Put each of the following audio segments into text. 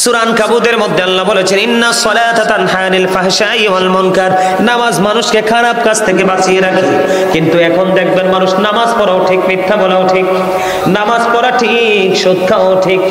সূরা আনকাবুতের মধ্যে আল্লাহ বলেছেন ইন্নাস সালাতা তানহা আনিল ফাহশাই ওয়াল মুনকার, নামাজ মানুষকে খারাপ কাজ থেকে বাঁচিয়ে রাখে। কিন্তু এখন দেখবেন মানুষ নামাজ পড়াও ঠিক, মিথ্যা বলাও ঠিক, নামাজ পড়া ঠিক, সুদ খাওয়াও ঠিক,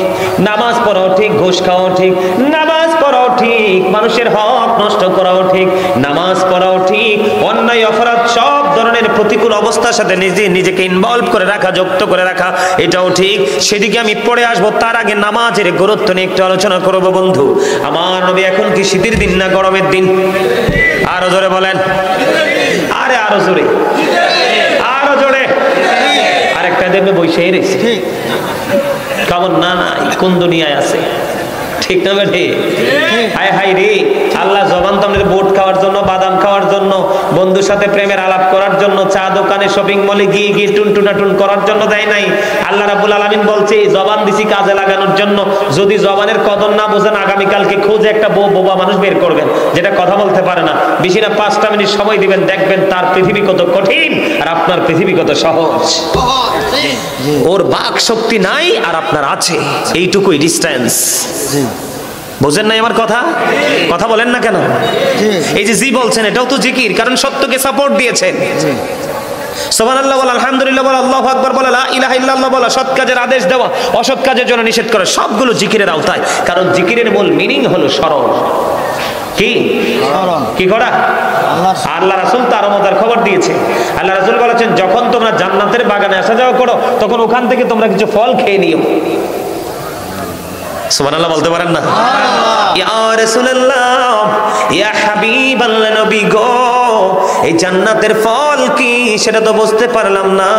নামাজ পড়াও ঠিক, ঘুষ খাওয়াও ঠিক, নামাজ পড়াও ঠিক, মানুষের হক নষ্ট করাও ঠিক, নামাজ পড়াও ঠিক, অন্যায় অপরাধ সব ধরনের প্রতিকূল অবস্থার সাথে নিজেকে ইনভলভ করে রাখা, যুক্ত করে রাখা, এটাও ঠিক। সেদিকে আমি পড়ে আসবো, তার আগে নামাজের গুরুত্ব নিয়ে একটু আলোচনা করবো। বন্ধু আমার নবী, এখন কি শীতের দিন না গরমের দিন? আরো জোরে বলেন, আরে আরো জোরে, আরো জোরে। আরেকটা দেবে বৈশাখী রেছে কেমন না না কোন দুনিয়ায় আছে, ঠিক না বেঠে? হায় হায় রে, আল্লাহ জবান তো আমাদের বোট খাওয়ার জন্য, বাদাম খাওয়ার জন্য, বন্ধুর সাথে প্রেমের আলাপ করার জন্য, চা দোকানে, শপিং মলে গিয়ে গিয়ে টুনটুনাটুন করার জন্য দেয় নাই। আল্লাহ রাব্বুল আলামিন বলছে জবান দিছি কাজে লাগানোর জন্য। যদি জবানের কদর না বোঝেন, আগামীকালকে খোঁজে একটা বোবা মানুষ বের করবেন যেটা কথা বলতে পারে না। বেশি না 5টা মিনিট সময় দিবেন, দেখবেন তার পৃথিবী কত কঠিন আর আপনার পৃথিবী কত সহজ। ওর বাক শক্তি নাই আর আপনার আছে, এইটুকুই ডিস্টেন্স। বুঝেন নাই আমার কথা? কথা বলেন না কেন? এই যে জি বলছেন, এটাও তো জিকির, কারণ সত্যকে সাপোর্ট দিয়েছেন। সুবহানাল্লাহ বলা, আলহামদুলিল্লাহ বলা, আল্লাহু আকবার বলা, লা ইলাহা ইল্লাল্লাহ বলা, সৎ কাজের আদেশ দেওয়া, অসৎ কাজের জন্য নিষেধ করা, সবগুলো জিকিরের আওতায়। কারণ জিকিরের মূল মিনিং হলো স্মরণ। কি কি করা? আল্লাহ রাসূল তার মজার খবর দিয়েছে। আল্লাহ রাসূল বলেছেন, যখন তোমরা জান্নাতের বাগানে আসা যাওয়া করো, তখন ওখান থেকে তোমরা কিছু ফল খেয়ে নিও। সুবহানাল্লাহ বলতে পারেন না? ইয়া রাসূলুল্লাহ, ইয়া হাবিবাল্লাহ, নবী গো, এই জান্নাতের ফল কি সেটা তো বুঝতে পারলাম না।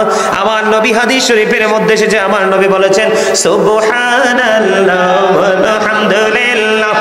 আমার নবী হাদিস শরীফের মধ্যে এসেছে, আমার নবী বলেছেন সুবহানাল্লাহ ওয়ালহামদুলিল্লাহ,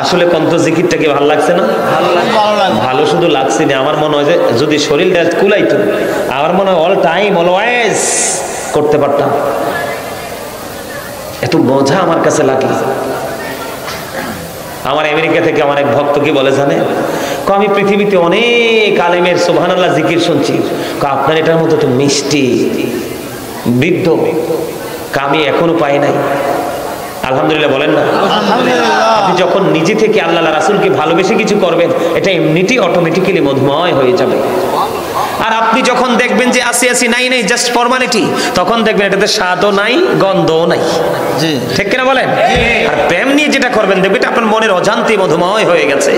আসলে কন্ত জিকিরটাকে ভালো লাগছে না? ভালো শুধু লাগছে না, আমার মনে হয় যে যদি শরীরটা কুলাইতো, আমার মনে হয় অল টাইম অলওয়েজ করতে পারতাম। এত মজা আমার কাছে লাগে। আমার আমেরিকা থেকে আমার এক ভক্ত কি বলে জানে, আমি পৃথিবীতে অনেক আলেমের সুবহানাল্লাহ জিকির শুনছি, আপনার এটার মতো তো মিষ্টি বৃদ্ধ আমি এখনো পাই নাই। আলহামদুলিল্লাহ বলেন না? আপনি যখন নিজে থেকে আল্লাহ রাসূলকে ভালোবেসে কিছু করবেন, এটা এমনিতেই অটোমেটিক্যালি মধুময় হয়ে যাবে। আর আপনি যখন দেখবেন যে আসি আসি নাই নাই জাস্ট ফর্মালিটি, তখন দেখবেন এটাতে স্বাদও নাই, গন্ধও নাই। ঠিক কিনা বলেন? আর প্রেম নিয়ে যেটা করবেন, দেখবেন আপনার মনের অজান্তে মধুময় হয়ে গেছে।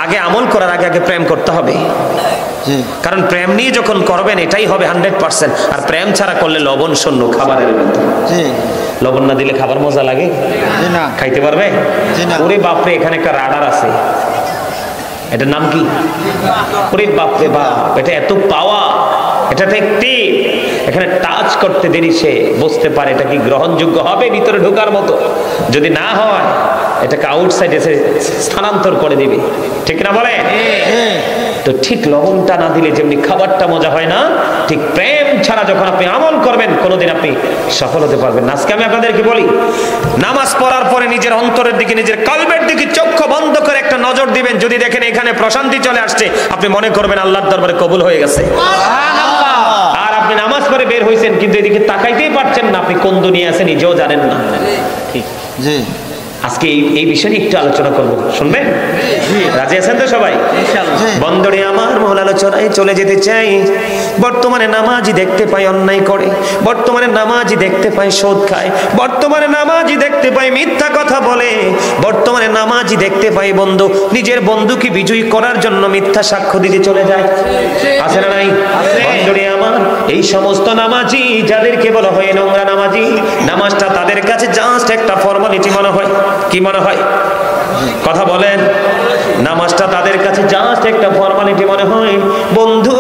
আগে আমল করার আগে আগে প্রেম করতে হবে, কারণ প্রেম নিয়ে যখন করবেন এটাই হবে 100%। আর প্রেম ছাড়া করলে লবণ শূন্য খাবারের মতো। লবণ না দিলে খাবার মজা লাগে? খাইতে পারবে? ওরে বাপরে, এখানে একটা রাডার আছে, এটার নাম কি? ওরে বাপরে বাপ, এটা এত পাওয়া এটা ঠিক ঠিক। এখানে টাচ করতে দেরি সে বুঝতে পারে এটা কি গ্রহণযোগ্য হবে ভিতরে ঢোকার মতো, যদি না হয় এটাকে আউটসাইড এসে স্থানান্তর করে দিবে, ঠিক না বলে? তো ঠিক লবণটা না দিলে যেমনি খাবারটা মজা হয় না, ঠিক প্রেম ছাড়া যখন আপনি আমল করবেন কোনোদিন আপনি সফল হতে পারবেন না। আজকে আমি আপনাদেরকে বলি, নামাজ পড়ার পরে নিজের অন্তরের দিকে, নিজের কলবের দিকে চক্ষু বন্ধ করে একটা নজর দিবেন। যদি দেখেন এখানে প্রশান্তি চলে আসছে, আপনি মনে করবেন আল্লাহর দরবারে কবুল হয়ে গেছে। আর আপনি নামাজ পড়ে বের হয়েছেন কিন্তু এদিকে তাকাইতেই পারছেন না, আপনি কোন দুনিয়া আছেন নিজেও জানেন না। ঠিক জি। আজকে এই বিষয়ে একটু আলোচনা করব, শুনবেন? রাজি আছেন তো সবাই? বন্ধুরে আমার, মূল আলোচনায় চলে যেতে চাই। বর্তমানে নামাজি দেখতে পাই অন্যায় করে, বর্তমানে নামাজি দেখতে পাই সুদ খায়, বর্তমানে নামাজি দেখতে পাই মিথ্যা কথা বলে, বর্তমানে নামাজি দেখতে পাই বন্ধু নিজের বন্ধুকে বিজয়ী করার জন্য মিথ্যা সাক্ষ্য দিতে চলে যায়। আছে না নাই? বন্ধুরে আমার, এই সমস্ত নামাজি যাদেরকে বলা হয় নোংরা নামাজি, নামাজটা তাদের কাছে জাস্ট একটা ফর্মালিটি মনে হয়। কি মনে হয়? কথা বলেন। নামাজটা তাদের কাছে জাস্ট একটা ফর্মালিটি মনে হয়। বন্ধু,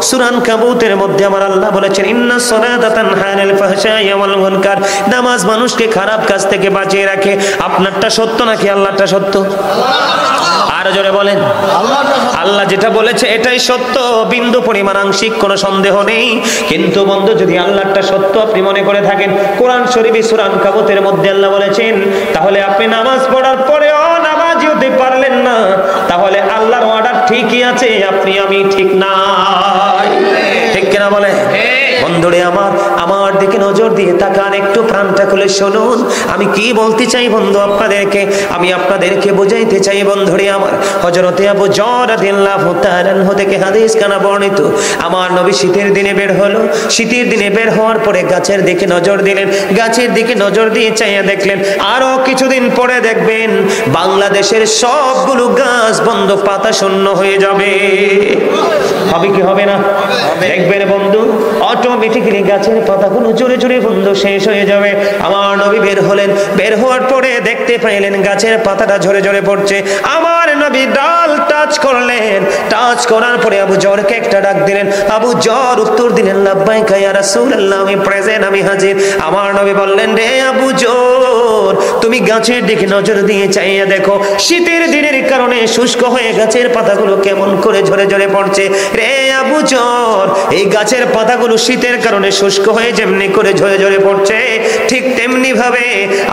সূরা আনকাবুতের মধ্যে আমার আল্লাহ বলেছেন, ইন্নাস সালাতা তানহা আনিল ফাহশাই ওয়াল মুনকার। নামাজ মানুষকে খারাপ কাজ থেকে বাঁচিয়ে রাখে। আপনারটা সত্য নাকি আল্লাহটা সত্য? আর জোরে বলেন। আল্লাহ যেটা বলেছে এটাই সত্য, বিন্দু পরিমাণ আংশিক কোনো সন্দেহ নেই। কিন্তু বন্ধু, যদি আল্লাহটা সত্য আপনি মনে করে থাকেন, কোরআন শরীফে সূরা আনকাবুতের মধ্যে আল্লাহ বলেছেন, তাহলে আপনি নামাজ পড়ার পরেও নামাজি হতে পারলেন না, তাহলে আল্লাহর অর্ডার ঠিকই আছে, আপনি আমি ঠিক না। ঠিক কিনা বলে? বন্ধুরে আমার, আমার দিকে নজর দিয়ে তাকান, একটু প্রাণটা খুলে শুনুন আমি কি বলতে চাই বন্ধু আপনাদেরকে। আমি আপনাদেরকে বোঝাইতে চাই বন্ধুরে আমার, হযরতে আবু যর রাদিয়াল্লাহু তাআলা আনহু থেকে হাদিস কানা বর্ণিত, আমার নবী শীতের দিনে বের হলো। শীতের দিনে বের হওয়ার পরে গাছের দিকে নজর দিলেন, গাছের দিকে নজর দিয়ে চাইয়া দেখলেন আরো কিছুদিন পরে দেখবেন বাংলাদেশের সবগুলো গাছ বন্ধ, পাতা শূন্য হয়ে যাবে। হবে কি হবে না? দেখবেন বন্ধু অটোমেটিক্যালি গাছের পাতাগুলো জোরে জোরে বন্ধু শেষ হয়ে যাবে। আমার নবী বের হলেন, বের হওয়ার পরে দেখতে পাইলেন গাছের পাতাটা ঝরে ঝরে পড়ছে। আমার নবী ডাল টাচ করলেন, টাচ করার পরে আবু যরকে একটা ডাক দিলেন। আবু যর উত্তর দিলেন, লাব্বাইকা ইয়া রাসূলুল্লাহ, আমি প্রেজেন্ট, আমি হাজির। আমার নবী বললেন, রে আবু যর, তুমি গাছের দিকে নজর দিয়ে চাইয়া দেখো, শীতের দিনের কারণে শুষ্ক হয়ে গাছের পাতাগুলো কেমন করে ঝরে ঝরে পড়ছে। রে আবু যর, এই গাছের পাতাগুলো শীতের কারণে শুষ্ক হয়ে যেমনি করে ঝরে ঝরে পড়ছে, ঠিক তেমনি ভাবে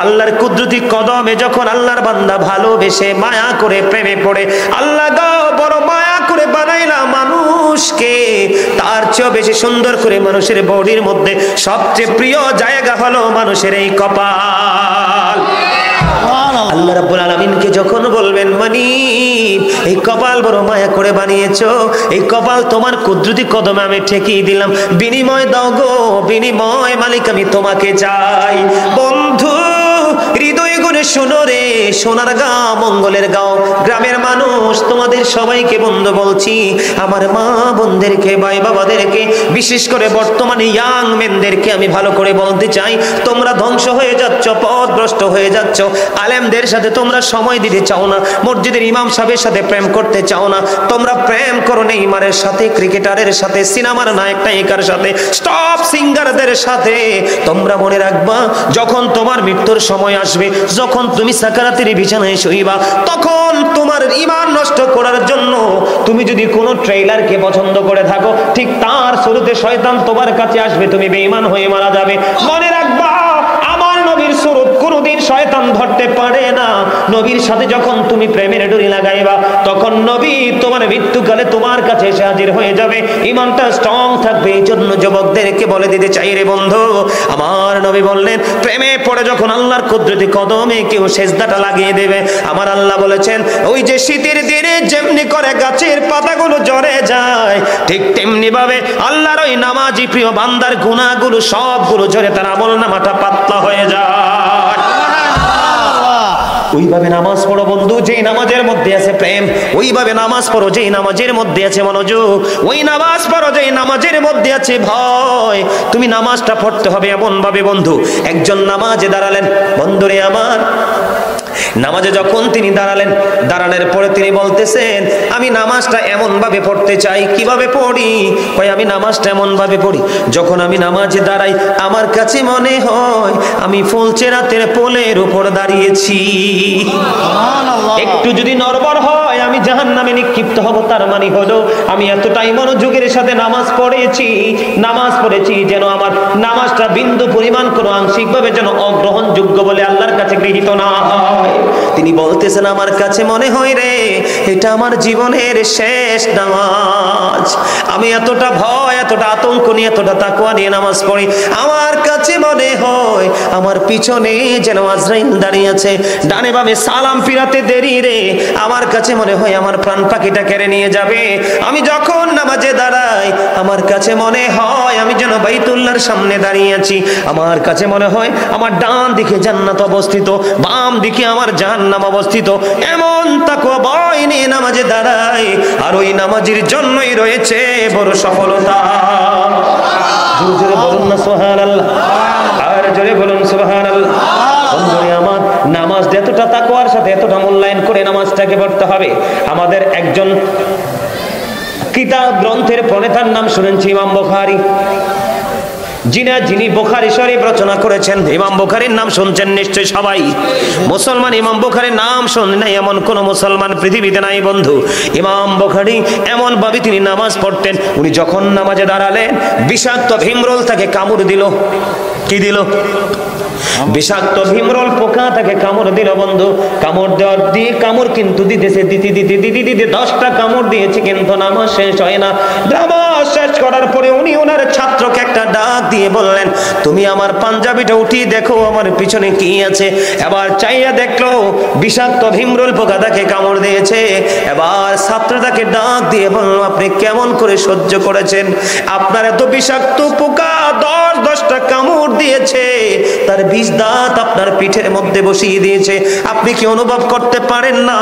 আল্লাহর কুদরতি কদমে যখন আল্লাহর বান্দা ভালোবেসে মায়া করে প্রেমে পড়ে, আল্লাহ গো বড় মায়া করে বানাইলা মানুষকে, তার চেয়ে বেশি সুন্দর করে মানুষের বডির মধ্যে সবচেয়ে প্রিয় জায়গা হলো মানুষের এই কপাল। আল্লাহ রাব্বুল আলামিনকে যখন বলবেন, মানিব এই কপাল বড় মায়া করে বানিয়েছো, এই কপাল তোমার কুদরতি কদমে আমি ঠেকিয়ে দিলাম, বিনিময় দাও গো, বিনিময় মালিক আমি তোমাকে চাই। বন্ধু হৃদয় গুণে শোনো রে, সোনার গাঁও মঙ্গলের গাঁও গ্রামের মানুষ, তোমাদের সবাইকে বন্ধু বলছি, আমার মা বোনদেরকে, ভাই বাবাদেরকে, বিশেষ করে বর্তমানে ইয়াং মেনদেরকে আমি ভালো করে বলতে চাই, তোমরা ধ্বংস হয়ে যাচ্ছ, পথভ্রষ্ট হয়ে যাচ্ছ। আলেমদের সাথে তোমরা সময় দিতে চাও না, মসজিদের ইমাম সাহেবের সাথে প্রেম করতে চাও না, তোমরা প্রেম করো নেইমারের সাথে, ক্রিকেটারের সাথে, সিনেমার নায়ক নায়িকার সাথে, স্টপ সিঙ্গারদের সাথে। তোমরা মনে রাখবা, যখন তোমার মৃত্যুর সময় আসবে, যখন তুমি সাকারাতের বিছানায় শুইবা, তখন তোমার ঈমান নষ্ট করার জন্য তুমি যদি কোনো ট্রেইলারকে পছন্দ করে থাকো, ঠিক তার শুরুতে শয়তান তোমার কাছে আসবে, তুমি বেঈমান হয়ে মারা যাবে। মনে রাখবা, আমার নবীর সুরত কোনদিন শয়তান ধরতে পারে না। নবীর সাথে যখন তুমি প্রেমের ডুরি লাগাইবা, তখন নবী তোমার মৃত্যুকালে তোমার কাছে এসে হাজির হয়ে যাবে, ঈমানটা স্ট্রং থাকবে। এই জন্য যুবকদেরকে বলে দিতে চাই রে বন্ধু, আমার নবী বললেন, প্রেমে পড়ে যখন আল্লাহর কুদরতি কদমে কেউ সেজদাটা লাগিয়ে দেবে, আমার আল্লাহ বলেছেন, ওই যে শীতের দিনে যেমনি করে গাছের পাতাগুলো ঝরে যায়, ঠিক তেমনি ভাবে আল্লাহর ওই নামাজি প্রিয় বান্দার গুনাহগুলো সবগুলো ঝরে তার আমলনামাটা পাতলা হয়ে যায়। ওইভাবে নামাজ পড়ো বন্ধু, যেই নামাজের মধ্যে আছে প্রেম, ওইভাবে নামাজ পড়ো যেই নামাজের মধ্যে আছে মনোযোগ, ওই নামাজ পড়ো যেই নামাজের মধ্যে আছে ভয়। তুমি নামাজটা পড়তে হবে এমন ভাবে বন্ধু, একজন নামাজে দাঁড়ালেন, বন্ধুরে আমার নামাজে যখন তিনি দাঁড়ালেন, দাঁড়ানোর পরে তিনি বলতেছেন আমি নামাজটা এমন ভাবে পড়তে চাই। কিভাবে পড়ি? কই আমি নামাজটা এমন ভাবে পড়ি, যখন আমি নামাজে দাঁড়াই আমার কাছে মনে হয় আমি ফুলচেরাতের পোলের উপর দাঁড়িয়েছি। একটু যদি নড়বড় হয় আমি জাহান্নামে নিক্ষিপ্ত হব। তার মানে হলো আমি এতটাই মনোযোগের সাথে নামাজ পড়েছি যেন আমার নামাজটা বিন্দু পরিমাণ কোনো আংশিকভাবে যেন অগ্রহণযোগ্য বলে আল্লাহর কাছে গৃহীত না হয়। তিনি বলতেছেন আমার কাছে মনে হয় রে এটা আমার জীবনের শেষ নামাজ। আমি এতটা ভয়, এতটা আতঙ্ক নিয়ে, এতটা তাকওয়া নিয়ে নামাজ পড়ি, আমার কাছে মনে হয় আমার পিছনে যেন আজরাইল দাঁড়িয়ে আছে, ডানে বামে সালাম ফিরাতে দেরি রে, আমার কাছে মনে হয় আমার প্রাণ পাখিটা কেড়ে নিয়ে যাবে। আমি যখন নামাজে দাঁড়াই আমার কাছে মনে হয় আমি যেন বাইতুল্লাহর সামনে দাঁড়িয়ে আছি। আমার কাছে মনে হয় আমার ডান দিকে জান্নাত অবস্থিত, বাম দিকে আমার জাহান্নাম অবস্থিত। এমন তাকওয়া ভয় নিয়ে নামাজে দাঁড়াই, আর ওই নামাজের জন্যই রয়েছে বড় সফলতা। জোরে বলুন না সুবহানাল্লাহ, আর জোরে বলুন সুবহানাল্লাহ। বন্ধুরা আমার, নামাজ এতটা তাকওয়ার সাথে এতটা মূল্যায়ন করে নামাজটাকে পড়তে হবে। আমাদের একজন কিতাব গ্রন্থের প্রণেতার নাম শুনেছি ইমাম বুখারী। যিনি বুখারী শরীফ রচনা করেছেন, ইমাম বুখারীর নাম শুনছেন নিশ্চয় সবাই। মুসলমান ইমাম বুখারীর নাম শুনে নাই এমন কোন মুসলমান পৃথিবীতে নাই বন্ধু। ইমাম বুখারী এমন ভাবে তিনি নামাজ পড়তেন, উনি যখন নামাজে দাঁড়ালেন বিষাক্ত ভীমরুল তাকে কামড় দিল। কি দিল? বিষাক্ত ভীমরুল পোকা তাকে কামড় দিল বন্ধু। কামড় দেওয়ার দিয়ে কামড় কিন্তু দিতেছে, দিতে 10টা কামড় দিয়েছে, কিন্তু নামাজ শেষ হয় না। নামাজ শেষ করার পরে উনি ওনার ছাত্রকে একটা ডাক দিয়ে বললেন তুমি আমার পাঞ্জাবিটা উঠিয়ে দেখো আমার পিছনে কি আছে। এবার চাইয়া দেখলো বিষাক্ত ভীমরুল পোকা তাকে কামড় দিয়েছে। এবার ছাত্রটাকে ডাক দিয়ে বলল আপনি কেমন করে সহ্য করেছেন? আপনার এত বিষাক্ত পোকা 10টা কামড় দিয়েছে, তার বিষ দাঁত আপনার পিঠের মধ্যে বসিয়ে দিয়েছে, আপনি কি অনুভব করতে পারেন না?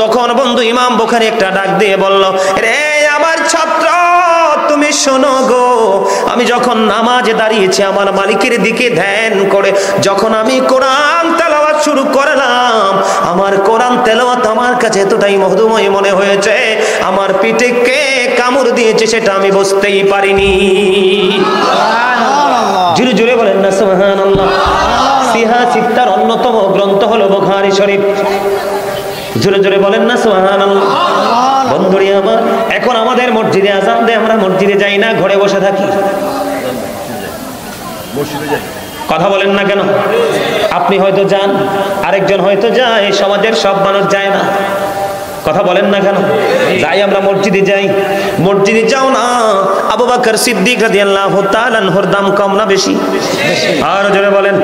তখন বন্ধু ইমাম বুখারী একটা ডাক দিয়ে বলল রে আমার ছাত্র তুমি শোনো গো, আমি যখন নামাজে দাঁড়িয়েছি আমার মালিকের দিকে ধ্যান করে যখন আমি কোরআন তেলাওয়াত শুরু করলাম, আমার কোরআন তেলাওয়াত আমার কাছে এতটাই মধুময় মনে হয়েছে, আমার পিঠে কে কামড় দিয়েছে সেটা আমি বুঝতেই পারিনি। জোরে জোরে বলেন না সুবহানাল্লাহ। সিহা সিত্তার অন্যতম গ্রন্থ হলো বুখারী শরীফ। জোরে জোরে বলেন না সুবহানাল্লাহ। বন্ধুরা আমার, এখন আমাদের মসজিদে আযান দেয়, আমরা মসজিদে যাই না, ঘরে বসে থাকি। কথা বলেন না কেন? আপনি হয়তো যান, আরেকজন হয়তো যায়, সমাজের সব মানুষ যায় না। কথা বলেন না কেন? যাই, আমরা মসজিদে যাই। মসজিদে যাও না, আবু বকর সিদ্দিক রাদিয়াল্লাহু তাআলা আনহুর দাম কম না বেশি? আর জোরে বলেন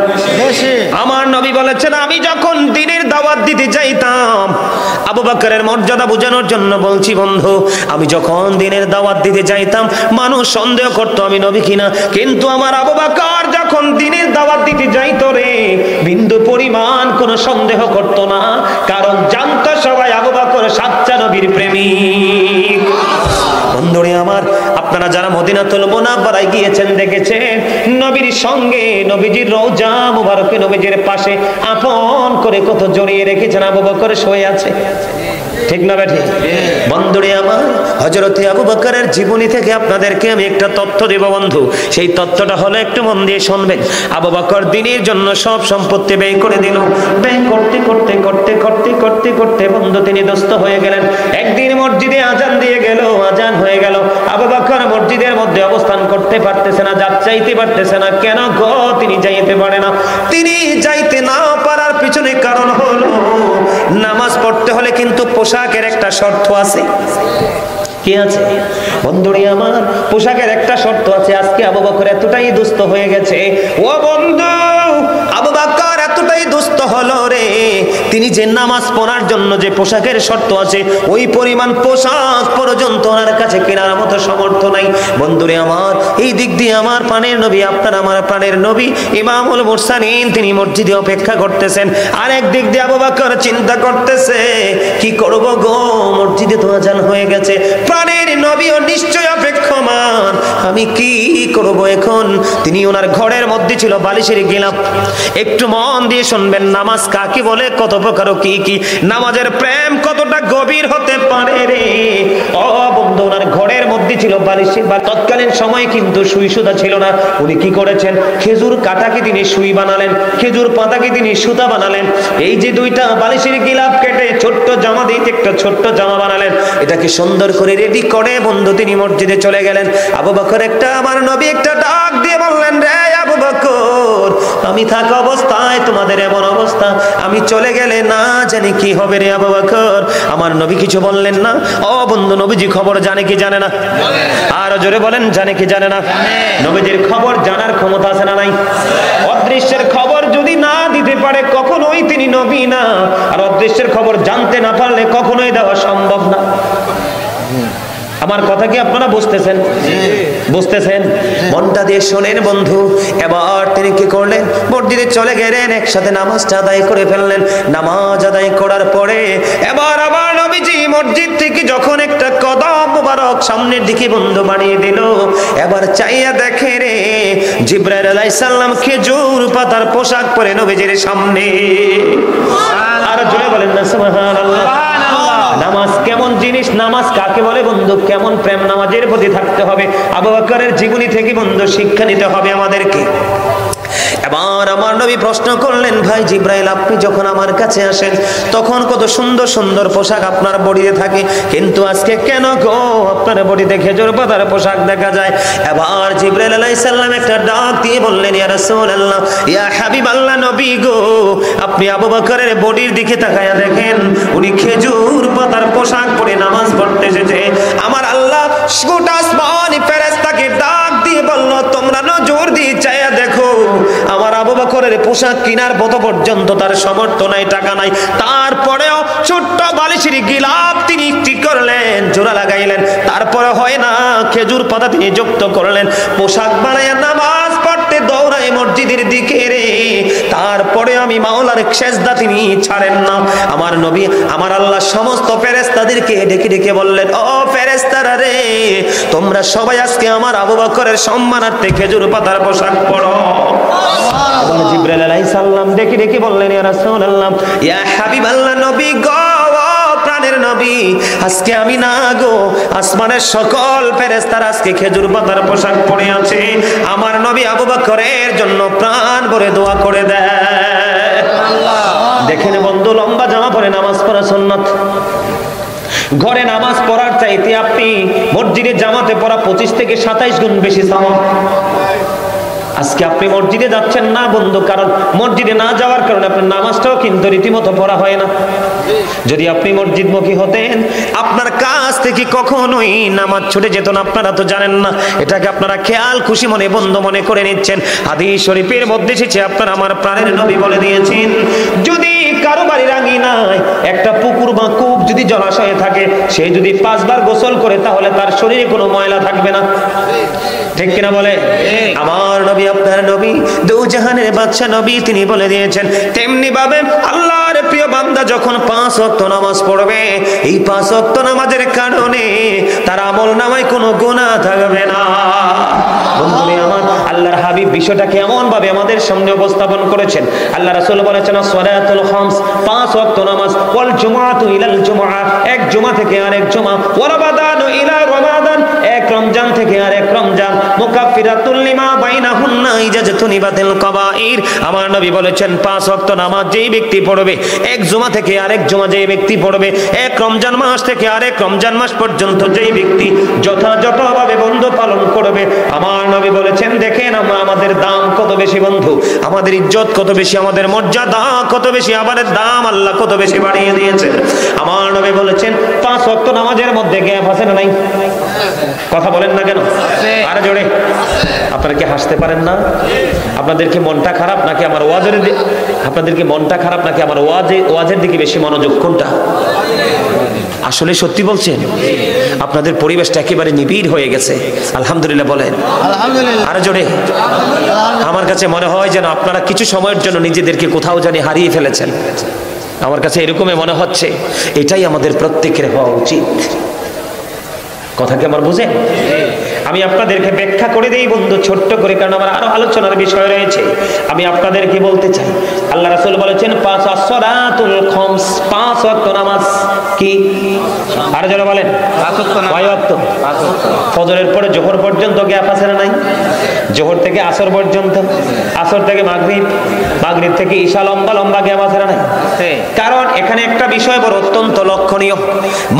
বেশি। আমার নবী বলেছেন আমি যখন দ্বীনের দাওয়াত দিতে যাইতাম, আবু বকরের মর্যাদা বোঝানোর জন্য বলছি বন্ধু, আমি যখন দ্বীনের দাওয়াত দিতে যাইতাম মানুষ সন্দেহ করতো আমি নবী কিনা, কিন্তু আমার আবু বকর যখন দ্বীনের দাওয়াত দিতে যাইতো রে, বিন্দু পরিমাণ কোনো সন্দেহ করতো না, কারণ জানতো সবাই আবু বকর সাচ্চা নবীর প্রেমিক। বন্ধুরে আমার, আপনারা যারা মদিনাতুল মুনাওয়ারায় গিয়েছেন দেখেছেন নবীর সঙ্গে নবীজির রওজা মুবারকে নবীজির পাশে আপন করে কত জড়িয়ে রেখেছেন আবু বকর শুয়ে আছে, ঠিক না বেঠি? বন্ধুরে আমার, হযরতে আবু বকরের জীবনী থেকে আপনাদেরকে আমি একটা তথ্য দেব বন্ধু। সেই তথ্যটা হলো, একটু মন দিয়ে শুনবেন। আবু বকর দ্বীনের জন্য সব সম্পত্তি ব্যয় করে দিল। ব্যয় করতে করতে করতে করতে করতে করতে বন্ধু তিনি দুস্থ হয়ে গেলেন। একদিন মসজিদে আজান দিয়ে গেল, আজান হয়ে গেল, আবু বকর মসজিদের মধ্যে অবস্থান করতে পারতেছে না, যাইতে পারতেছে না। কেন গো? তিনি যাইতে পারে না। তিনি যাইতে না পারার পিছনে কারণ হলো নামাজ পড়তে হলে কিন্তু পোশাকের একটা শর্ত আছে। কি আছে বন্ধুরে আমার? পোশাকের একটা শর্ত আছে। আজকে আবু বকর এতটাই দুস্থ হয়ে গেছে, ও বন্ধু, আবু বকর এতটাই দুস্থ হলো রে, তিনি যে নামাজ পড়ার জন্য যে পোশাকের শর্ত আছে ওই পরিমাণ পোশাক পর্যন্ত ওনার কাছে কেনার মতো সামর্থ্য নাই। বন্ধুরে আমার, এই দিক দিয়ে আমার প্রাণের নবী, আপনার আমার প্রাণের নবী ইমামুল মুরসালিন তিনি মসজিদে অপেক্ষা করতেছেন, আর এক দিক দিয়ে আবু বকর চিন্তা করতেছে কি করব গো, মসজিদে তো আজান হয়ে গেছে, প্রাণের নবীও নিশ্চয় অপেক্ষমান, আমি কি করব এখন? তিনি ওনার ঘরের মধ্যে ছিল বালিশের গিলাফ। একটু মন দিয়ে শুনবেন, নামাজ কাকে বলে, কত উপকারও কি কি, নামাজের প্রেম কতটা গভীর হতে পারে রে। ও বন্ধু, ওনার ঘরের মধ্যে ছিল বালিশের, তৎকালীন সময় কিন্তু সুই সুতা ছিল না। উনি কি করেছেন, খেজুর কাটাকে তিনি সুই বানালেন, খেজুর পাতাকে তিনি সুতা বানালেন। এই যে দুইটা বালিশের গিলাপ কেটে ছোট্ট জামা দিতে একটা ছোট্ট জামা বানালেন, এটাকে সুন্দর করে রেডি করে বন্ধু তিনি মসজিদে চলে গেলেন। আবু বকর আমার নবী একটা ডাক দিয়ে বললেন, রে আবু বকর, আমি থাকা অবস্থায় তোমাদের এমন অবস্থা, আমি চলে গেলে না জানি কি হবে রে আবু বকর। আমার নবী কিছু বললেন না। ও বন্ধু, নবীজি খবর জানে কি জানে না? আর জোরে বলেন, জানে কি জানে না? নবীজির খবর জানার ক্ষমতা আছে না নাই? অদৃশ্যের খবর যদি না দিতে পারে কখনোই তিনি নবী না, আর অদৃশ্যের খবর জানতে না পারলে কখনোই দেওয়া সম্ভব না। আমার কথা কি আপনারা বুঝতেছেন? বুঝতেছেন? মনটা দিয়ে শোনেন বন্ধু। এবার তিনি কি করলেন, মসজিদে চলে গেলেন, একসাথে নামাজটা আদায় করে ফেললেন। নামাজ আদায় করার পরে এবার আবার নবীজি মসজিদ থেকে যখন একটা কদম মুবারক সামনের দিকে বন্ধু বাড়িয়ে দিল, এবার চাইয়া দেখে রে জিবরাইল আলাইহিস সালাম খেজুর পাতার পোশাক পরে নবীজির সামনে। আর জোরে বলেন না সুবহানাল্লাহ। নামাজ কেমন জিনিস, নামাজ কাকে বলে বন্ধু, কেমন প্রেম নামাজের প্রতি থাকতে হবে, আবু বকরের জীবনী থেকে বন্ধু শিক্ষা নিতে হবে আমাদেরকে। এবার আমার নবী প্রশ্ন করলেন, ভাই জিবরাইল, আপনি যখন আমার কাছে আসেন তখন কত সুন্দর সুন্দর পোশাক আপনার বডিতে থাকে, কিন্তু আজকে কেন গো আপনার বডিতে খেজুর পাতার পোশাক দেখা যায়? এবার জিবরাইল আলাইহিস সালাম একটা ডাক দিয়ে বললেন, ইয়া রাসূলুল্লাহ, ইয়া হাবিবাল্লাহ, নবী গো, আপনি আবু বকরের বডির দিকে তাকায়া দেখেন, উনি খেজুর পাতার পোশাক পরে নামাজ পড়তে এসেছে। আমার আল্লাহ গোটা আসমানি ফেরেশতাকে ডাক দিয়ে বলল, তোমরা নজর দিয়ে চাইয়া দেখো, আমার আবু বকরের পোশাক কেনার মতো পর্যন্ত তার সামর্থ্য নাই, টাকা নাই, তারপরেও ছোট্ট বালিশের গিলাপ তিনি কি করলেন, জোড়া লাগাইলেন। তারপরে হয় না, খেজুর পাতা তিনি যুক্ত করলেন, পোশাক বানাইয়া নামাজ পড়তে দৌড়ায় মসজিদের দিকে রে। তারপরে আমি মাওলার সেজদা তিনি ছাড়েন না। আমার নবী, আমার আল্লাহ সমস্ত ফেরেশতাদেরকে ডেকে ডেকে বললেন, ও ফেরেশতারা রে, তোমরা সবাই আজকে আমার আবু বকরের সম্মানার্থে খেজুর পাতার পোশাক পরো। জিবরাইল আলাইহিস সালাম ডেকে ডেকে বললেন, ইয়া রাসূলুল্লাহ, ইয়া হাবিবাল্লাহ, নবী গো, প্রাণের নবী, আজকে আমি না গো, আসমানের সকল ফেরেশতারা আজকে খেজুর পাতার পোশাক পরে আছে, আমার নবী আবু বকরের জন্য প্রাণ ভরে দোয়া করে দেয়। দেখেন বন্ধু, লম্বা জামা পরে নামাজ পড়া সুন্নাত। ঘরে নামাজ পড়ার চাইতে আপনি মসজিদে জামাতে পড়া 25 থেকে 27 গুণ বেশি সওয়াব। আজকে আপনি মসজিদে যাচ্ছেন না বন্ধু, কারণ মসজিদে না যাওয়ার কারণে আপনার নামাজটাও কিন্তু রীতিমতো পড়া হয় না। যদি আপনি মসজিদমুখী হতেন, আপনার কাছ থেকে কখনোই নামাজ ছুটে যেত না। আপনারা তো জানেন না, এটাকে আপনারা খেয়াল খুশি মনে বন্ধ মনে করে নিচ্ছেন। হাদিস শরীফের মধ্যে এসেছে, আপনার আমার প্রাণের নবী বলে দিয়েছেন, যদি কারো বাড়ির আঙিনায় একটা পুকুর বা কূপ যদি জলাশয়ে থাকে, সে যদি 5 বার গোসল করে তাহলে তার শরীরে কোনো ময়লা থাকবে না। ঠিক কিনা বলে? আমার নবী, আপনার নবী, দু জাহানের বাদশা নবী, তিনি বলে দিয়েছেন, তেমনি ভাবে আল্লাহর প্রিয় বান্দা যখন 5 ওয়াক্ত নামাজ পড়বে, এই 5 ওয়াক্ত নামাজের কারণে তার আমল নামায় কোনো গুনাহ থাকবে না। বন্ধুরা আমার, আল্লাহর হাবিব বিষয়টা কেমন ভাবে আমাদের সামনে উপস্থাপন করেছেন। আল্লাহ রাসূল বলেছেন, সালাতুল খামস, 5 ওয়াক্ত নামাজ, ওয়াল জুমআতু ইলাল জুমআ, এক জুমা থেকে আরেক জুমা, ওয়া রমাদানু ইলা রমাদান, এক রমজান থেকে আরেক রমজান, মুকাফফিরাতুল লিমা বাইনাহুন্না ইজাজতুনিবাতিল কাবাইর। আমার নবী বলেছেন, 5 ওয়াক্ত নামাজ যেই ব্যক্তি পড়বে, এক জুমা থেকে আরেক জুমা যেই ব্যক্তি পড়বে, এক রমজান মাস থেকে আরেক রমজান মাস পর্যন্ত যেই ব্যক্তি যথাযথভাবে বন্ধু পালন করবে, আমার নবী বলেছেন, দেখেন আমরা আমাদের দাম কত বেশি বন্ধু, আমাদের ইজ্জত কত বেশি, আমাদের মর্যাদা কত বেশি, আমাদের দাম আল্লাহ কত বেশি বাড়িয়ে দিয়েছেন। আমার নবী বলেছেন, 5 ওয়াক্ত নামাজের মধ্যে গ্যাপ আছে না নাই? কথা বলেন না কেন? আরে জোরে। আপনারা কি হাসতে পারেন না? আপনাদেরকে মনটা খারাপ নাকি আমার ওয়াজের? আপনাদেরকে মনটা খারাপ নাকি আমার ওয়াজের দিকে বেশি মনোযোগ? কোনটা? আসলে সত্যি বলছেন, আপনাদের পরিবেশটা একেবারে নিবিড় হয়ে গেছে। আলহামদুলিল্লাহ বলেন। আরে জোরে। আমার কাছে মনে হয় যেন আপনারা কিছু সময়ের জন্য নিজেদেরকে কোথাও জানি হারিয়ে ফেলেছেন। আমার কাছে এরকমই মনে হচ্ছে। এটাই আমাদের প্রত্যেকের হওয়া উচিত। কথা কি আমার বুঝেন? আমি আপনাদেরকে ব্যাখ্যা করে দেই বন্ধু ছোট্ট করে, কারণ আমার আরো আলোচনার বিষয় রয়েছে। আমি আপনাদেরকে বলতে চাই, আল্লাহ রাসূল বলেছেন পাঁচ আসসালাতুল খামস, 5 ওয়াক্ত নামাজ কি? আর যারা বলেন 5 ওয়াক্ত। ফজরের পরে জোহর পর্যন্ত গ্যাপ আছে না নাই? জোহর থেকে আসর পর্যন্ত, আসর থেকে মাগরিব, মাগরিব থেকে ঈশা, লম্বা লম্বা গ্যাপ আছে না নাই? কারণ এখানে একটা বিষয় বড় অত্যন্ত লক্ষণীয়,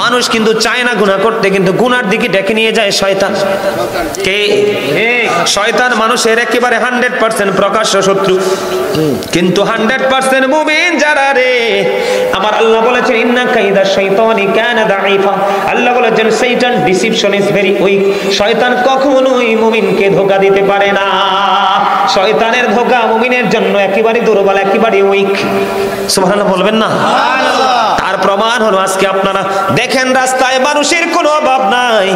মানুষ কিন্তু চায় না গুনাহ করতে, কিন্তু গুনার দিকে ডেকে নিয়ে যায় শয়তান। কে? শয়তান মানুষের একেবারে 100% প্রকাশ্য শত্রু, কিন্তু 100% মুমিন যারা রে, আমার আল্লাহ বলেছেন ইন্না কাইদা শাইতানি কানা দাঈফা। আল্লাহ বলেছেন শয়তান ডিসিপশন ইজ ভেরি উইক। শয়তান কখনোই মুমিনকে ধোঁকা দিতে পারে না। শয়তানের ধোঁকা মুমিনের জন্য একেবারে দুর্বল, একেবারে উইক। সুবহানাল্লাহ বলবেন না? তার প্রমাণ হলো আজকে আপনারা দেখেন রাস্তায় মানুষের কোনো অভাব নাই,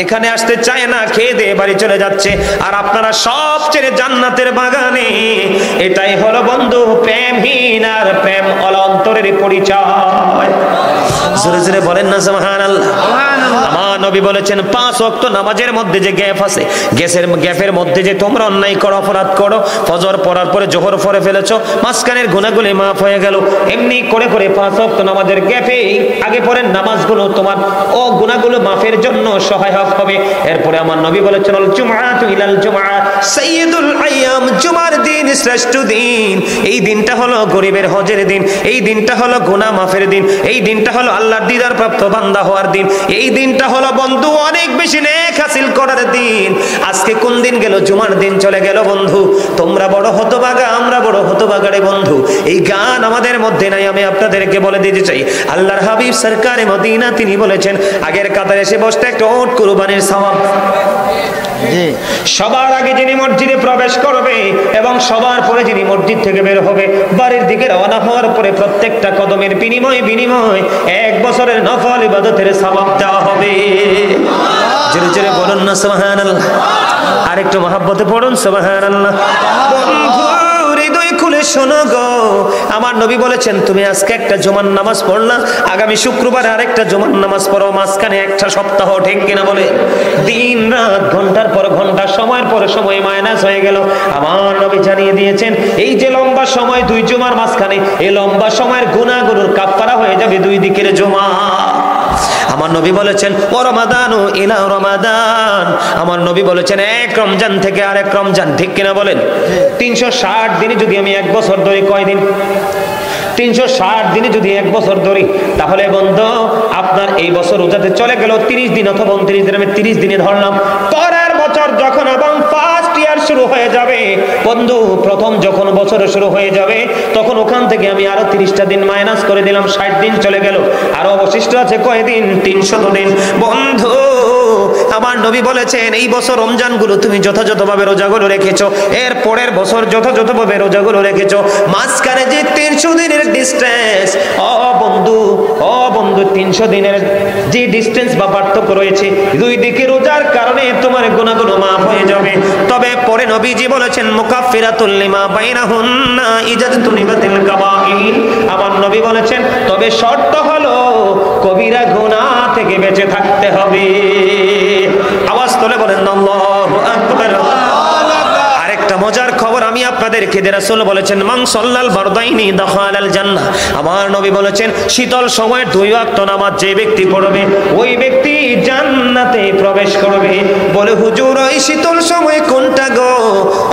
এখানে আসতে চায় না, খেয়ে দিয়ে বাড়ি চলে যাচ্ছে, আর আপনারা সব ছেড়ে জান্নাতের বাগানে। এটাই হলো বন্ধু প্রেমহীন আর প্রেম অন্তরের পরিচয়। জোরে জোরে বলেন না সুবহানাল্লাহ। আমার নবী বলেছেন 5 ওয়াক্ত নামাজের মধ্যে যে গ্যাপ আছে, গ্যাপের মধ্যে যে তোমরা অন্যায় করো, অপরাধ করো, ফজর পড়ার পরে জোহর পড়ে ফেলেছো, মাঝখানের গুনাহগুলো মাফ হয়ে গেল, এমনি করে করে 5 ওয়াক্ত নামাজের গ্যাপে আগে পরের নামাজগুলো তোমার ও গুনাহগুলো মাফের জন্য সহায়ক হবে। এরপরে আমার নবী বলেছেন আল জুমআতু ইলাল জুমআ সাইয়্যিদুল আইয়াম, জুমার দিন শ্রেষ্ঠ দিন। এই দিনটা হলো গরিবের হজের দিন, এই দিনটা হলো গুনাহ মাফের দিন, এই দিনটা হলো আল্লাহর দিদার প্রাপ্ত বান্দা হওয়ার দিন, এই দিনটা হলো বন্ধু অনেক বেশি নেক হাসিল করার দিন। আজকে কোন দিন গেল? জুমার দিন চলে গেল বন্ধু। তোমরা বড় হতভাগা, আমরা বড় হতভাগা রে বন্ধু। এই গান আমাদের মধ্যে নাই। আমি আপনাদেরকে বলে দিতে চাই, আল্লাহর হাবিব সরকারে মদিনা তিনি বলেছেন আগের কাতারে এসে বসতে একটা ওট কুরবানির সওয়াব। সবার আগে যিনি মসজিদে প্রবেশ করবে এবং সবার পরে যিনি মসজিদ থেকে বের হবে, বাড়ির দিকে রওনা হওয়ার পরে প্রত্যেকটা কদমের বিনিময় 1 বছরের নফল ইবাদতের সওয়াব দেওয়া হবে। জোরে জোরে বলুন না সুবহানাল্লাহ। আরেকটু মহব্বতে পড়ুন সুবহানাল্লাহ। বন্ধু হৃদয় খুলে শোনো গো, আমার নবী বলেছেন তুমি আজকে একটা জুমার নামাজ পড়লা, আগামী শুক্রবার আরেকটা জুমার নামাজ পড়ো, মাঝখানে একটা সপ্তাহ, ঠিক কিনা বলে? দিন রাত ঘন্টার পর ঘন্টা, সময়ের পর সময় মাইনাস হয়ে গেল। আমার নবী জানিয়ে দিয়েছেন এই যে লম্বা সময় 2 জুমার মাঝখানে, এই লম্বা সময়ের গুনাহগুলোর কাফারা হয়ে যাবে 2 দিকের জুমা। আমার নবী বলেছেন ও রমাদানু ইলা রমাদান, আমার নবী বলেছেন এক রমজান থেকে আরেক রমজান, ঠিক কিনা বলেন? 360 দিনে যদি আমি 1 বছর ধরে, কয় দিন? 360 দিনে যদি 1 বছর ধরি, তাহলে বন্ধু আপনার এই বছর রোজাতে চলে গেল 30 দিন অথবা 29 দিন। আমি 30 দিনে ধরলাম। পরের বছর যখন এবং ফার্স্ট ইয়ার শুরু হয়ে যাবে বন্ধু, প্রথম যখন বছর শুরু হয়ে যাবে, তখন ওখান থেকে আমি আরো 30টা দিন মাইনাস করে দিলাম, 60 দিন চলে গেল। আর অবশিষ্ট আছে কয় দিন? 300 দিন। বন্ধু আমার নবী বলেছেন এই বছর রমজানগুলো তুমি যথাযথভাবে রোজাগুলো রেখেছো, এর পরের বছর যথাযথভাবে রোজাগুলো রেখেছো, মাঝখানে যে 300 দিনের ডিসটেন্স, ও বন্ধু 300 দিনের যে ডিসটেন্স বা পার্থক্য রয়েছে, 2 দিকে রোজার কারণে তোমার গুনাহগুলো মাফ হয়ে যাবে। তবে পরে নবীজি বলেছেন মুকাফফিরাতুল লিমা বাইনাহুন্না ইজাতুনিবাতিল কাবাইর। আমার নবী বলেছেন তবে শর্ত হলো কবিরা গুনাহ থেকে বেঁচে থাকতে হবে। আওয়াজ তুলে বলেন আল্লাহু আকবার। আরেকটা মজার খবর আমি আপনাদেরকে দিয়ে, রাসূল বলেছেন মান সাল্লাল বারদাইনি দাখালাল জান্নাহ। আমার নবী বলেছেন শীতল সময়ে 2 ওয়াক্ত নামাজ যে ব্যক্তি পড়বে ওই ব্যক্তি জান্নাতে প্রবেশ করবে। বলে হুজুর ওই শীতল সময় কোনটা গো?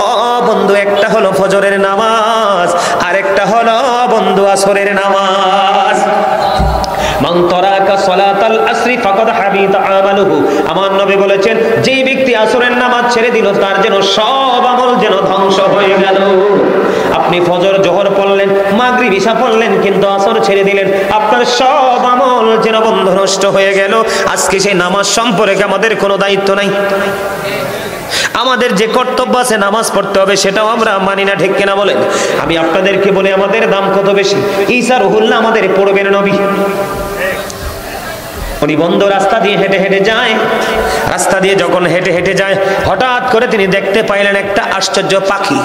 ও বন্ধু একটা হলো ফজরের নামাজ, আরেকটা হলো বন্ধু আসরের নামাজ। মান তারাকা সালাতাল আসরি ফাকাদ হাবিতা আমালুহু। আমার নবী বলেছেন যে ব্যক্তি আসরের নামাজ ছেড়ে দিল তার যেন সব আমল যেন ধ্বংস হয়ে গেল। আপনি ফজর জোহর পড়লেন, মাগরিব ইশা পড়লেন, কিন্তু আসর ছেড়ে দিলেন, আপনার সব আমল যেন বন্ধ নষ্ট হয়ে গেল। আজকে সেই নামাজ সম্পর্কে আমাদের কোনো দায়িত্ব নাই। আমাদের যে কর্তব্য আছে নামাজ পড়তে হবে, সেটাও আমরা মানি না, ঠিক কিনা বলেন? আমি আপনাদেরকে বলি আমাদের দাম কত বেশি। ঈসা রুহুল্লাহ আমাদের পড়বেন নবী, উনি বন্ধ রাস্তা দিয়ে হেঁটে হেঁটে যায়। রাস্তা দিয়ে যখন হেঁটে হেঁটে যায়, হঠাৎ করে তিনি দেখতে পাইলেন একটা আশ্চর্য পাখি।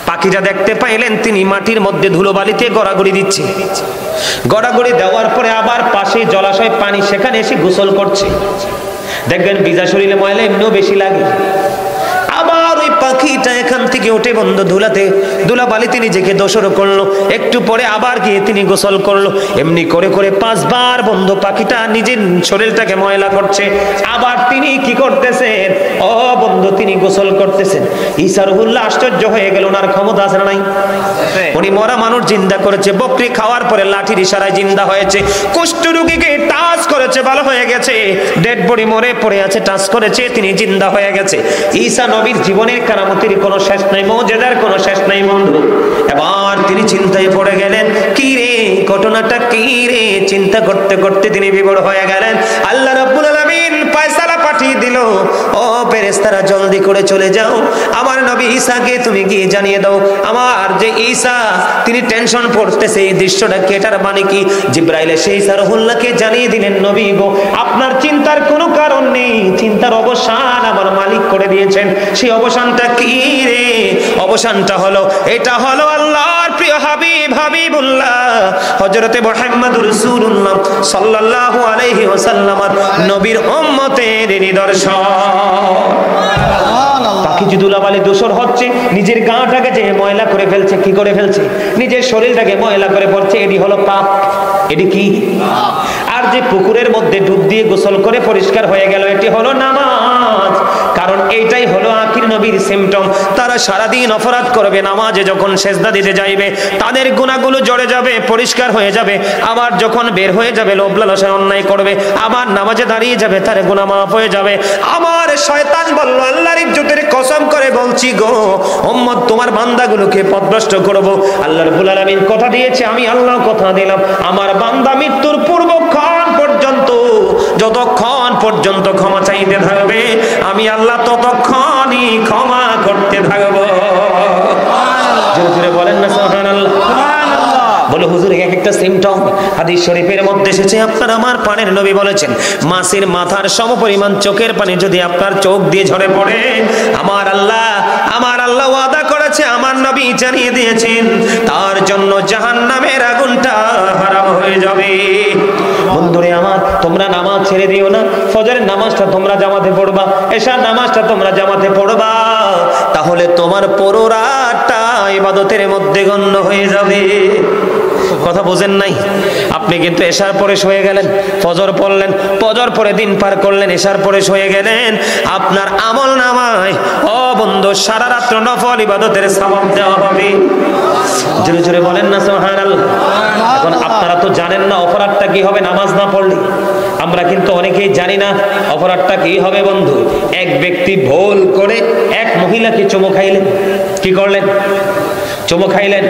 পাখিটা দেখতে পাইলেন তিনি মাটির মধ্যে ধুলোবালিতে গড়াগড়ি দিচ্ছে। গড়াগড়ি দেওয়ার পরে আবার পাশে জলাশয় পানি, সেখানে এসে গোসল করছে। দেখবেন ভিজা শরীরে ময়লা এমনিও বেশি লাগে। আবার ওই পাখিটা এখান থেকে উঠে বন্ধু ধুলাবালিতে নিজেকে দোষরও করলো, একটু পরে আবার গিয়ে তিনি গোসল করলো। এমনি করে করে 5 বার বন্ধু পাখিটা নিজের শরীরটাকে ময়লা করছে। আবার তিনি কি করতেছেন? ও বন্ধু, তিনি গোসল করতেছেন। ঈসা রুহুল্লাহ আশ্চর্য হয়ে গেল, ওনার ক্ষমতা আছে না নাই? উনি মরা মানুষ জিন্দা করেছে, বকরি খাওয়ার পরে লাঠির ইশারায় জিন্দা হয়েছে, কুষ্ঠ রোগীকে টাচ করেছে, ভালো হয়ে গেছে, ডেড বডি মরে পড়ে আছে, টাচ করেছে, তিনি জিন্দা হয়ে গেছে। ঈসা নবীর জীবনের কারামতের কোনো শেষ নাই, মুজিজার কোনো শেষ নাই বন্ধু। এবার তিনি চিন্তায় পড়ে গেলেন, কি রে ঘটনাটা কি রে? চিন্তা করতে করতে তিনি বিভোর হয়ে গেলেন। আল্লাহ রাব্বুল আলামিন ফয়সালা পাঠিয়ে দিল, ও ফেরেশতারা জলদি করে চলে যাও, আমার নবী ঈসাকে তুমি গিয়ে জানিয়ে দাও আমার যে ঈসা তিনি টেনশন পড়তেছে, এই দৃশ্যটা কি, এটার মানে কি? জিবরাইল এসে ঈসা রুহুল্লাহকে জানিয়ে দিলেন, নবী গো আপনার চিন্তার কোনো কারণ নেই, চিন্তার অবসান আমার মালিক করে দিয়েছেন। সেই অবসানটা কি রে? অবসানটা হলো, এটা হলো আল্লাহর প্রিয় হাবিবুল্লাহ হযরতে মুহাম্মদুর রাসূলুল্লাহ সাল্লাল্লাহু আলাইহি ওয়াসাল্লাম নবীর উম্মতের নিদর্শন। পাখি ধুলাবালি দূষণ হচ্ছে, নিজের গাটাকে যে ময়লা করে ফেলছে, কি করে ফেলছে? নিজের শরীরটাকে ময়লা করে পড়ছে, এটি হলো পাপ। এটি কি? আর যে পুকুরের মধ্যে ডুব দিয়ে গোসল করে পরিষ্কার হয়ে গেল, এটি হলো নামাজ। কারণ এইটাই হলো আখির নবীর সিম্পটম। তারা সারাদিন অপরাধ করবে, নামাজে যখন সেজদা দিতে যাইবে তাদের গুনাহগুলো জড়ে যাবে, পরিষ্কার হয়ে যাবে। আবার যখন বের হয়ে যাবে লোভ লালসায় অন্যায় করবে, আবার নামাজে দাঁড়িয়ে যাবে, তার গুনাহ মাফ হয়ে যাবে। আমার শয়তান বলল, আল্লাহর ইজ্জতের কসম করে বলছি গো উম্মত, তোমার বান্দাগুলোকে পথভ্রষ্ট করব। আল্লাহ রাব্বুল আলামিন কথা দিয়েছে, আমি আল্লাহ কথা দিলাম, আমার বান্দা মৃত্যুর পূর্বক্ষণ পর্যন্ত, যতক্ষণ পর্যন্ত ক্ষমা চাইতে থাকবে, আমি আল্লাহ ততক্ষণই ক্ষমা করতে থাকবো। জোরে জোরে বলেন না সুবহানাল্লাহ। বলে হুজুর এক একটা সিম্পটম হাদিস শরীফের মধ্যে এসেছে। আপনার আমার পানের নবী বলেছেন, মাছের মাথার সমপরিমাণ চোখের পানি যদি আপনার চোখ দিয়ে ঝরে পড়ে, আমার আল্লাহ ওয়াদা করেছে, আমার নবী জানিয়ে দিয়েছেন, তার জন্য জাহান্নামের আগুনটা হারাম হয়ে যাবে। বন্ধুরে আমার, তোমরা নামাজ ছেড়ে দিও না। ফজরের নামাজটা তোমরা জামাতে পড়বা, এশার নামাজটা তোমরা জামাতে পড়বা, তাহলে তোমার পুরো রাতটা ইবাদতের মধ্যে গণ্য হয়ে যাবে। কথা বোঝেন নাই? আপনি কিন্তু এশার পরে শুয়ে গেলেন, ফজর পড়লেন, ফজর পরে দিন পার করলেন, এশার পরে শুয়ে গেলেন, আপনার আমল নামায় ও বন্ধু সারা রাত নফল ইবাদতের সওয়াব দেওয়া হবে। জোরে জোরে বলেন না সুবহানাল্লাহ। এখন আপনারা তো জানেন না অপরাধটা কি হবে নামাজ না পড়লে। আমরা কিন্তু অনেকেই জানি না অপরাধটা কি হবে বন্ধু। এক ব্যক্তি ভুল করে এক মহিলাকে চুমু খাইলেন। কি করলেন? চুমু খাইলেন।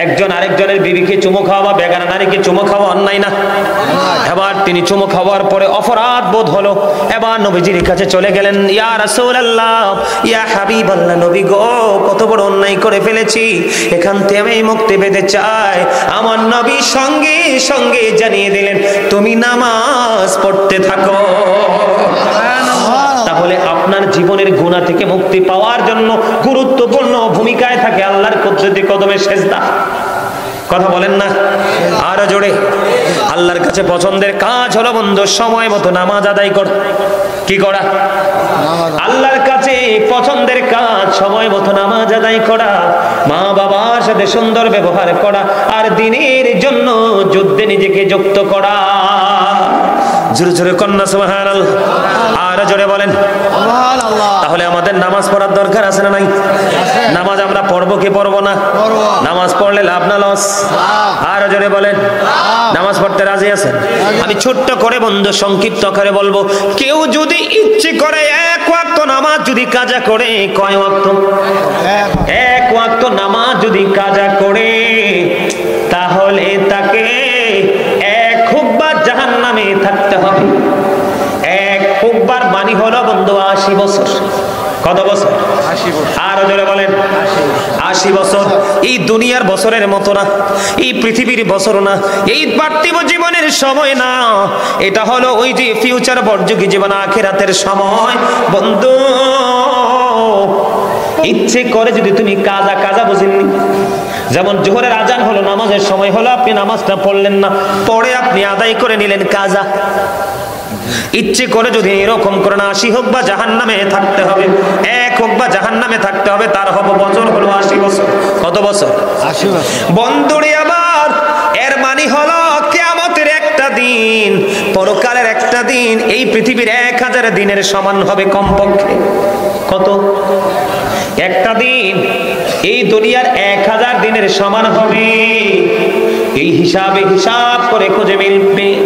একজন আরেকজনের বিবিকে চুমু খাওয়া বা বেগানা নারীকে চুমু খাওয়া অন্যায় না? এবার তিনি চুমু খাওয়ার পরে অপরাধ বোধ হলো, এবার নবীজির কাছে চলে গেলেন, ইয়া রাসূলুল্লাহ, ইয়া হাবিবাল্লাহ, নবী গো কত বড় অন্যায় করে ফেলেছি, এখান থেকে আমি মুক্তি পেতে চাই। আমার নবী সঙ্গে সঙ্গে জানিয়ে দিলেন, তুমি নামাজ পড়তে থাকো। তাহলে আপনার জীবনের গুনাহ থেকে মুক্তি পাওয়ার জন্য গুরুত্বপূর্ণ ভূমিকায় থাকে আল্লাহর কুদরতি কদমে সেজদা। কথা বলেন না আরো জোরে। আল্লাহর কাছে পছন্দের কাজ হলো বন্ধু সময় মতো নামাজ আদায় করা। কি করা? আল্লাহর কাছে পছন্দের কাজ সময় মতো নামাজ আদায় করা, মা বাবার সাথে সুন্দর ব্যবহার করা, আর দ্বীনের জন্য যুদ্ধে নিজেকে যুক্ত করা। জোরে জোরে কন্যা সুবহানাল্লাহ। আর জোরে বলেন সুবহানাল্লাহ। তাহলে আমাদের নামাজ পড়ার দরকার আছে না নাই? নামাজ আমরা পড়বো কি পড়বো না? নামাজ পড়লে লাভ না লস? আর জোরে বলেন নামাজ পড়তে রাজি আছেন? আমি ছোট্ট করে বন্ধু সংক্ষিপ্ত আকারে বলবো, কেউ যদি ইচ্ছে করে এক ওয়াক্ত নামাজ যদি কাজা করে, কয় ওয়াক্ত? এক ওয়াক্ত নামাজ যদি কাজা করে, তাহলে তাকে এক হুকবা জাহান্নামে থাকতে হবে। এক হুকবার মানে হলো বন্ধু 80 বছর। কত বছর? 80 বছর। আর জোরে বলেন 80 বছর। এই দুনিয়ার বছরের মতো না, এই পৃথিবীর বছর না, এই পার্থিব জীবনের সময় না, এটা হলো ওই যে ফিউচার বর্জকি জীবন আখিরাতের সময়। বন্ধু ইচ্ছে করে যদি তুমি কাজা বুঝেননি, যেমন জোহরের আজান হলো, নামাজের সময় হলো, আপনি নামাজটা পড়লেন না, পরে আপনি আদায় করে নিলেন কাজা। ইচ্ছে করে যদি এরকম করে না 80 হোক বা জাহান্নামে থাকতে হবে, 1 হোক বা জাহান্নামে থাকতে হবে, তার হবে বছর হলো 80 বছর। কত বছর? 80 বছর। বন্ধুরে আবার এর মানে হলো কিয়ামতের একটা দিন, পরকালের একটা দিন এই পৃথিবীর 1000 দিনের সমান হবে কমপক্ষে। কত? একটা দিন এই দুনিয়ার 1000 দিনের সমান হবে। এই হিসাব করে খুঁজে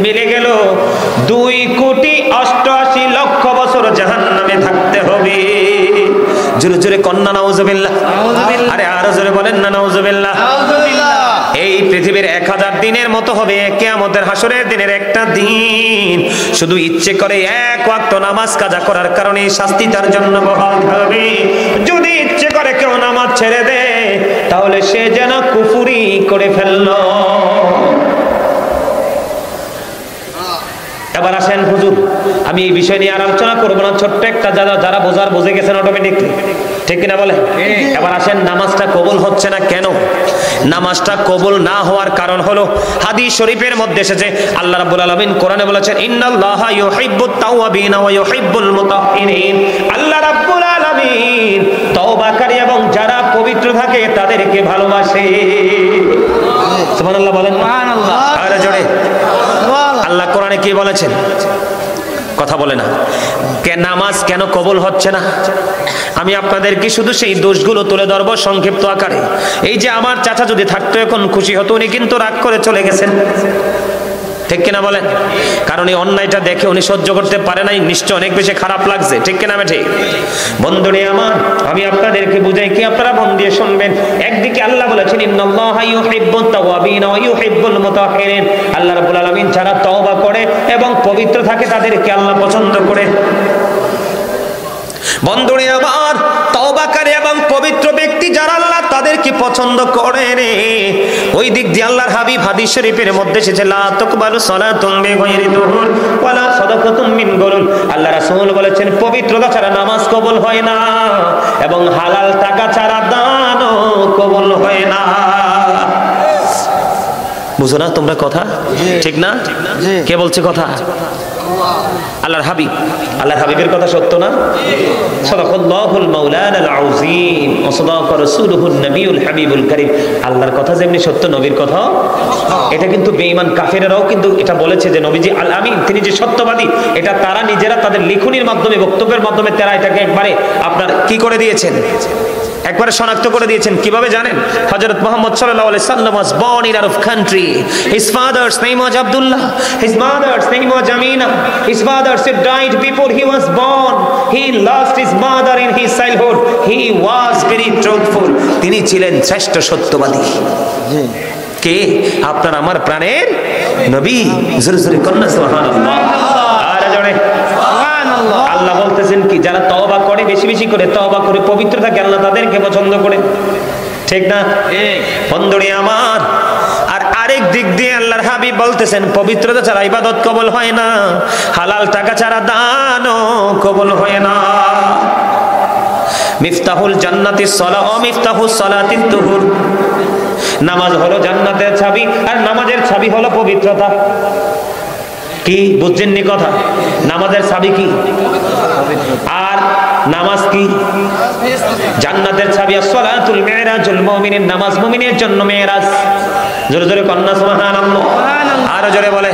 মিলে গেল 2,88,00,000 বছর জাহান্নামে থাকতে হবে। জোরে জোরে কন্যা নাউজুবিল্লাহ। আরে আরো জোরে বলেন না নাউজুবিল্লাহ। এই পৃথিবীর 1000 দিনের মতো হবে কিয়ামতের হাসরের দিনের একটা দিন। শুধু ইচ্ছে করে 1 ওয়াক্ত নামাজ কাজা করার কারণে শাস্তি তার জন্য বহাল থাকবে। যদি ইচ্ছে করে কেউ নামাজ ছেড়ে দেয় তাহলে সে যেন কুফরি করে ফেললো। এবার আসেন হুজুর, আমি এই বিষয় নিয়ে আর আলোচনা করবো না, ছোট্ট একটা যারা বোঝার বুঝে গেছেন অটোমেটিকলি, ঠিক কিনা বলে? এবার আসেন নামাজটা কবুল হচ্ছে না কেন? নামাজটা কবুল না হওয়ার কারণ হলো হাদিস শরীফের মধ্যে এসেছে, আল্লাহ রাব্বুল আলামিন কোরআনে বলেছেন ইন্নাল্লাহা ইউহিব্বুত তাওয়াবিন ওয়া ইউহিব্বুল মুতাহহিরিন। আল্লাহ রাব্বুল আলামিন তওবাকারী এবং যারা পবিত্র থাকে তাদেরকে ভালোবাসে। সুবহানাল্লাহ বলেন। সুবহানাল্লাহ। আরে জোরে আল্লাহ কোরআনে কি বলেছেন? কথা বলে না। নামাজ কেন কবুল হচ্ছে না? আমি আপনাদেরকে শুধু সেই দোষগুলো তুলে ধরবো সংক্ষিপ্ত আকারে। এই যে আমার চাচা যদি থাকতো এখন খুশি হতো, উনি কিন্তু রাগ করে চলে গেছেন, ঠিক কিনা বলেন? কারণ এই অন্যায়টা দেখে উনি সহ্য করতে পারে নাই, নিশ্চয় অনেক বেশি খারাপ লাগছে, ঠিক কিনা? ঠিক। বন্ধুরে আমার, আমি আপনাদেরকে বুঝাই কি, আপনারা মন দিয়ে শুনবেন। একদিকে আল্লাহ বলেছেন ইন্নাল্লাহা ইউহিব্বুত তাওয়াবিন ওয়া ইউহিব্বুল মুতাহহিরিন। আল্লাহ রাব্বুল আলামিন যারা তওবা করে এবং পবিত্র থাকে তাদেরকে আল্লাহ পছন্দ করে। বন্ধুরে আমার, তওবাকারী এবং পবিত্র ব্যক্তি যারা আল্লাহ তাদেরকে পছন্দ করেন, ওই দিক দিয়ে আল্লাহর হাবিব হাদিস শরীফের মধ্যে এসেছে লা তাকবালু সালাতুম বিগাইরি তুহুর ওয়ালা সাদাকাতুম মিন গুলুল। আল্লাহ রাসূল বলেছেন পবিত্রতা ছাড়া নামাজ কবুল হয় না এবং হালাল টাকা ছাড়া দানও কবুল হয় না। বুঝো না তোমরা কথা? ঠিক না? কে বলছে কথা? আল্লাহর হাবিব। আল্লাহর হাবিবের কথা সত্য না? সাদাকাল্লাহুল মাওলানাল আযীম ওয়া সাদাকা রাসূলুহুন নবিয়ুল হাবিবুল কারীম। আল্লাহর কথা যেমনি সত্য, নবীর কথা। এটা কিন্তু বেঈমান কাফেররাও কিন্তু এটা বলেছে যে নবীজি আল আমিন, তিনি যে সত্যবাদী, এটা তারা নিজেরা তাদের লিখনির মাধ্যমে, বক্তব্যের মাধ্যমে তারা এটাকে একবারে আপনার কি করে দিয়েছেন, একবারে শনাক্ত করে দিয়েছেন। কিভাবে জানেন? হযরত মুহাম্মদ সাল্লাল্লাহু আলাইহি সাল্লাম was born in Arab country. His father's name was Abdullah. His mother's name was Amina. His father died before he was born. He lost his mother in his childhood. He was very truthful. তিনি ছিলেন শ্রেষ্ঠ সত্যবাদী। কে? আপনার আমার প্রাণের নবী। জোরে জোরে কন্যা সুবহানাল্লাহ। আর জোরে সুবহানাল্লাহ। আল্লাহ বলতেছেন কি, যারা তওবা করে, বেশি বেশি করে তওবা করে পবিত্র থাকে, আল্লাহ তাদেরকে পছন্দ করে, ঠিক না? বন্ধুরে আমার, আর আরেক দিক দিয়ে আল্লাহর হাবিব বলতেছেন পবিত্রতা ছাড়া ইবাদত কবুল হয় না, হালাল টাকা ছাড়া দানও কবুল হয় না। মিফতাহুল জান্নাতিস সালাহ ওয়া মিফতাহুস সালাতিত তুহুর। নামাজ হলো জান্নাতের চাবি, আর নামাজের চাবি হলো পবিত্রতা। কি বুঝছেন নি কথা? নামাজের চাবি কি? আর নামাজ কি? জান্নাতের চাবি। as-salatul mi'rajul মুমিনের, নামাজ মুমিনের জন্য মেরাজ। জোরে জোরে কন্যা সুবহানাল্লাহ। আর জোরে বলে।